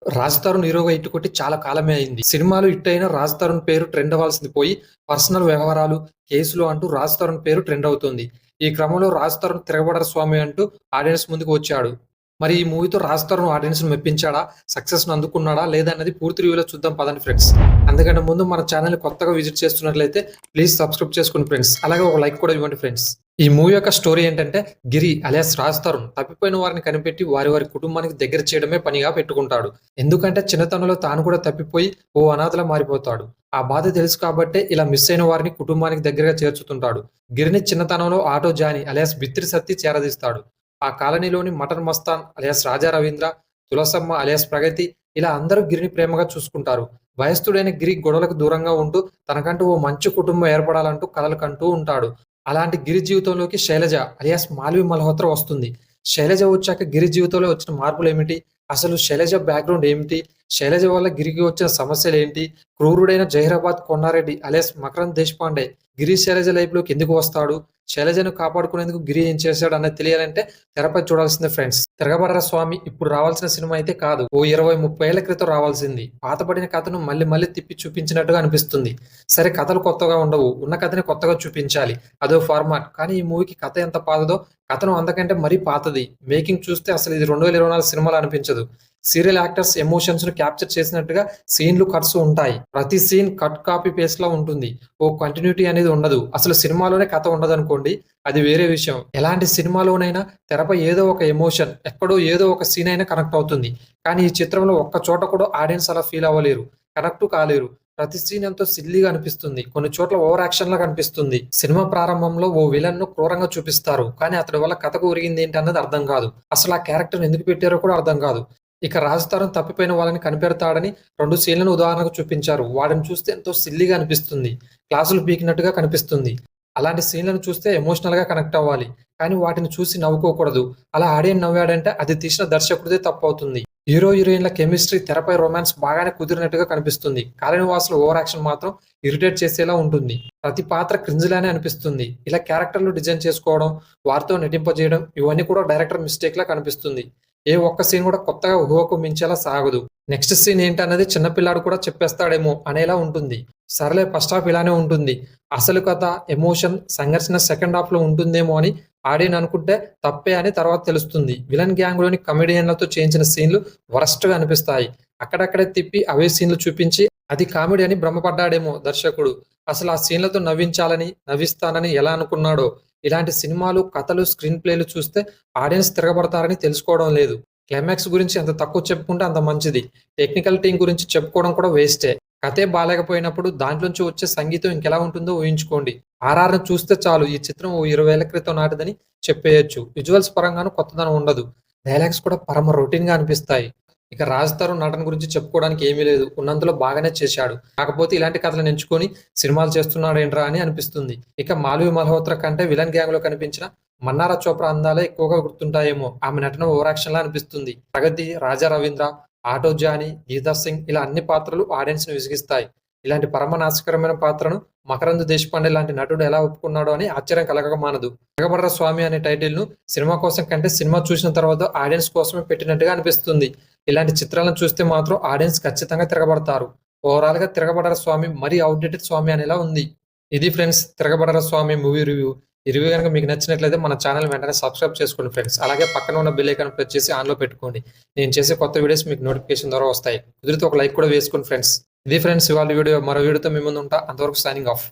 'రాజ్ తరుణ్' హీరోగా హిట్ కొట్టి చాలా కాలమే అయింది. సినిమాలు హిట్ అయిన 'రాజ్ తరుణ్' పేరు ట్రెండ్ అవ్వాల్సింది పోయి పర్సనల్ వ్యవహారాలు, కేసులు అంటూ 'రాజ్ తరుణ్' పేరు ట్రెండ్ అవుతుంది. ఈ క్రమంలో 'రాజ్ తరుణ్ తిరగబడర స్వామి' అంటూ ఆడియన్స్ ముందుకు వచ్చాడు. మరి ఈ మూవీతో 'రాజ్ తరుణ్' ఆడియన్స్‌ని మెప్పించాడా? సక్సెస్‌ని అందుకున్నాడా? లేదా అన్నది పూర్తి రివ్యూలో చూద్దాం పదండి ఫ్రెండ్స్. అందుకంటే ముందు మన ఛానెల్‌ని కొత్తగా విజిట్ చేస్తున్నట్లయితే ప్లీజ్ సబ్స్క్రైబ్ చేసుకోండి ఫ్రెండ్స్. అలాగే ఒక లైక్ కూడా ఇవ్వండి ఫ్రెండ్స్. ఈ మూవీ యొక్క స్టోరీ ఏంటంటే గిరి అలియాస్ 'రాజ్ తరుణ్' తప్పిపోయిన వారిని కనిపెట్టి వారి కుటుంబానికి దగ్గర చేయడమే పనిగా పెట్టుకుంటాడు. ఎందుకంటే చిన్నతనంలో తాను కూడా తప్పిపోయి ఓ అనాథలా మారిపోతాడు. ఆ బాధ తెలుసు కాబట్టే ఇలా మిస్ అయిన వారిని కుటుంబానికి దగ్గరగా చేర్చుతుంటాడు. గిరిని చిన్నతనంలో ఆటో జానీ అలియాస్ బిత్తిరి సత్తి చేరదీస్తాడు. ఆ కాలనీలోని mutton Mastan alias Raja Ravindra, Tulasamma alias ప్రగతి ఇలా అందరూ గిరిని ప్రేమగా చూసుకుంటారు. వయస్థుడైన గిరి గొడవలకు దూరంగా ఉంటూ తనకంటూ ఓ మంచి కుటుంబం ఏర్పడాలంటూ కలలు కంటూ ఉంటాడు. అలాంటి గిరి జీవితంలోకి శైలజ అలియాస్ మాల్వి మల్హోత్రా వస్తుంది. శైలజ వచ్చాక గిరి జీవితంలో వచ్చిన మార్పులేమిటి? అసలు శైలజ బ్యాక్‌గ్రౌండ్ ఏమిటి? శైలజ వల్ల గిరికి వచ్చిన సమస్యలేంటి? క్రూరుడైన జహీరాబాద్ కొండారెడ్డి అలియాస్ మకరంద్ దేశపాండే గిరి, శైలజ లైఫ్‌లోకి ఎందుకు వస్తాడు? శైలజను కాపాడుకునేందుకు గిరి ఏం చేశాడు అన్నది తెలియాలంటే తెరపై చూడాల్సిందే ఫ్రెండ్స్. 'తిరగబడర స్వామి' ఇప్పుడు రావాల్సిన సినిమా అయితే కాదు. ఓ 20, 30 ఏళ్ల క్రితం రావాల్సింది. పాతబడిన కథను మళ్ళీ మళ్ళీ తిప్పి చూపించినట్టుగా అనిపిస్తుంది. సరే కథలు కొత్తగా ఉండవు. ఉన్న కథని కొత్తగా చూపించాలి. అదో ఫార్మాట్. కానీ ఈ మూవీకి కథ ఎంత పాతదో కథనం అంతకంటే మరీ పాతది. మేకింగ్ చూస్తే అసలు ఇది 2024 సినిమాలా అనిపించదు. సీరియల్ యాక్టర్స్ ఎమోషన్స్‌ను క్యాప్చర్ చేసినట్టుగా సీన్‌లు, కట్స్ ఉంటాయి. ప్రతి సీన్ కట్ కాపీ పేస్ట్‌లా ఉంటుంది. ఓ కంటిన్యూటీ అనేది ఉండదు. అసలు సినిమాలోనే కథ ఉండదనుకోండి, అది వేరే విషయం. ఎలాంటి సినిమాలోనైనా తెరపై ఏదో ఒక ఎమోషన్, ఎక్కడో ఏదో ఒక సీన్ అయినా కనెక్ట్ అవుతుంది. కానీ ఈ చిత్రంలో ఒక్క చోట కూడా ఆడియన్స్ అలా ఫీల్ అవ్వలేరు. కనెక్ట్ కాలేరు. ప్రతి సీన్ ఎంతో సిల్లీగా అనిపిస్తుంది. కొన్ని చోట్ల ఓవర్ యాక్షన్ లాగా అనిపిస్తుంది. సినిమా ప్రారంభంలో ఓ విలన్‌ను క్రూరంగా చూపిస్తారు. కానీ అతడి వల్ల కథకు ఒరిగిందేంటి అన్నది అర్థం కాదు. అసలు ఆ క్యారెక్టర్‌ని ఎందుకు పెట్టారో కూడా అర్థం కాదు. ఇక 'రాజ్ తరుణ్' తప్పిపోయిన వాళ్ళని కనిపెడతాడని 2 సీన్లను ఉదాహరణకు చూపించారు. వాటిని చూస్తే ఎంతో సిల్లీగా అనిపిస్తుంది. క్లాసులు పీకినట్టుగా కనిపిస్తుంది. అలాంటి సీన్లను చూస్తే ఎమోషనల్‌గా కనెక్ట్ అవ్వాలి. కానీ వాటిని చూసి నవ్వుకోకూడదు. అలా ఆడియన్స్ నవ్వాడంటే అది తీసిన దర్శకుడిదే తప్పవుతుంది. హీరో, హీరోయిన్ల కెమిస్ట్రీ, తెరపై రొమాన్స్ బాగానే కుదిరినట్టుగా కనిపిస్తుంది. కాలనీవాసుల ఓవర్ యాక్షన్ మాత్రం ఇరిటేట్ చేసేలా ఉంటుంది. ప్రతి పాత్ర క్రింజ్‌లానే అనిపిస్తుంది. ఇలా క్యారెక్టర్‌లు డిజైన్ చేసుకోవడం, వారితో నటింపజేయడం ఇవన్నీ కూడా డైరెక్టర్ మిస్టేక్‌లా కనిపిస్తుంది. ఏ ఒక్క సీన్ కూడా కొత్తగా ఊహకు మించేలా సాగదు. నెక్స్ట్ సీన్ ఏంటన్నది చిన్న పిల్లాడు కూడా చెప్పేస్తాడేమో అనేలా ఉంటుంది. సరేలే ఫస్ట్ హాఫ్ ఇలానే ఉంటుంది. అసలు కథ, ఎమోషన్, సంఘర్షణ సెకండ్ హాఫ్‌లో ఉంటుందేమో అని ఆడియన్స్ అనుకుంటే తప్పే అని తర్వాత తెలుస్తుంది. విలన్ గ్యాంగ్‌లోని కమెడియన్లతో చేయించిన సీన్‌లు వరస్ట్‌గా అనిపిస్తాయి. అక్కడక్కడే తిప్పి అవే సీన్‌లు చూపించి అది కామెడీ అని భ్రమపడ్డాడేమో దర్శకుడు. అసలు ఆ సీన్‌లతో నవ్వించాలని, నవ్విస్తానని ఎలా అనుకున్నాడో! ఇలాంటి సినిమాలు, కథలు, స్క్రీన్ ప్లేలు చూస్తే ఆడియన్స్ తిరగబడతారని తెలుసుకోవడం లేదు. క్లైమాక్స్ గురించి ఎంత తక్కువ చెప్పుకుంటే అంత మంచిది. టెక్నికల్ టీమ్ గురించి చెప్పుకోవడం కూడా వేస్టే. కథే బాలేకపోయినప్పుడు దాంట్లోంచి వచ్చే సంగీతం ఇంకెలా ఉంటుందో ఊహించుకోండి. 'ఆర్ఆర్‌ని' చూస్తే చాలు ఈ చిత్రం ఓ 20 ఏళ్ల క్రితం నాటిదని చెప్పేయొచ్చు. విజువల్స్ పరంగాను కొత్తదనం ఉండదు. డైలాగ్స్ కూడా పరమ రొటీన్‌గా అనిపిస్తాయి. ఇక 'రాజ్ తరుణ్' నటన గురించి చెప్పుకోవడానికి ఏమీ లేదు. ఉన్నంతలో బాగానే చేశాడు. కాకపోతే ఇలాంటి కథలను ఎంచుకొని సినిమాలు చేస్తున్నాడేంట్రా అని అనిపిస్తుంది. ఇక మాల్వి మల్హోత్రా కంటే విలన్ గ్యాంగ్‌లో కనిపించిన మన్నారా చోప్రా అందాలే ఎక్కువగా గుర్తుంటాయేమో. ఆమె నటన ఓవర్ యాక్షన్‌లా అనిపిస్తుంది. ప్రగతి, రాజా రవీంద్ర, ఆటో జానీ, గీతా సింగ్ ఇలా అన్ని పాత్రలు ఆడియన్స్‌ని విసిగిస్తాయి. ఇలాంటి పరమ నాశకరమైన పాత్రను మకరంద్ దేశపాండే లాంటి నటుడు ఎలా ఒప్పుకున్నాడో అని ఆశ్చర్యం కలగక మానదు. 'తిరగబడర స్వామి' అనే టైటిల్‌ను సినిమా కోసం కంటే సినిమా చూసిన తర్వాత ఆడియన్స్ కోసమే పెట్టినట్టుగా అనిపిస్తుంది. ఇలాంటి చిత్రాలను చూస్తే మాత్రం ఆడియన్స్ ఖచ్చితంగా తిరగబడతారు. ఓవరాల్‌గా 'తిరగబడర స్వామి' మరీ ఔట్‌డేటెడ్ స్వామి అనేలా ఉంది. ఇది ఫ్రెండ్స్ 'తిరగబడర స్వామి' మూవీ రివ్యూ. ఈ రివ్యూ గనుక మీకు నచ్చినట్లయితే మన ఛానెల్ వెంటనే సబ్స్క్రైబ్ చేసుకోండి ఫ్రెండ్స్. అలాగే పక్కన ఉన్న బెల్ ఐకాన్ ప్రెస్ చేసి ఆన్‌లో పెట్టుకోండి. నేను చేసే కొత్త వీడియోస్ మీకు నోటిఫికేషన్ ద్వారా వస్తాయి. కుదిరితే ఒక లైక్ కూడా వేసుకోండి ఫ్రెండ్స్. ఇది ఫ్రెండ్స్ ఇవాళ వీడియో. మరో వీడియోతో మీ ముందు ఉంటా. అంతవరకు సైనింగ్ ఆఫ్.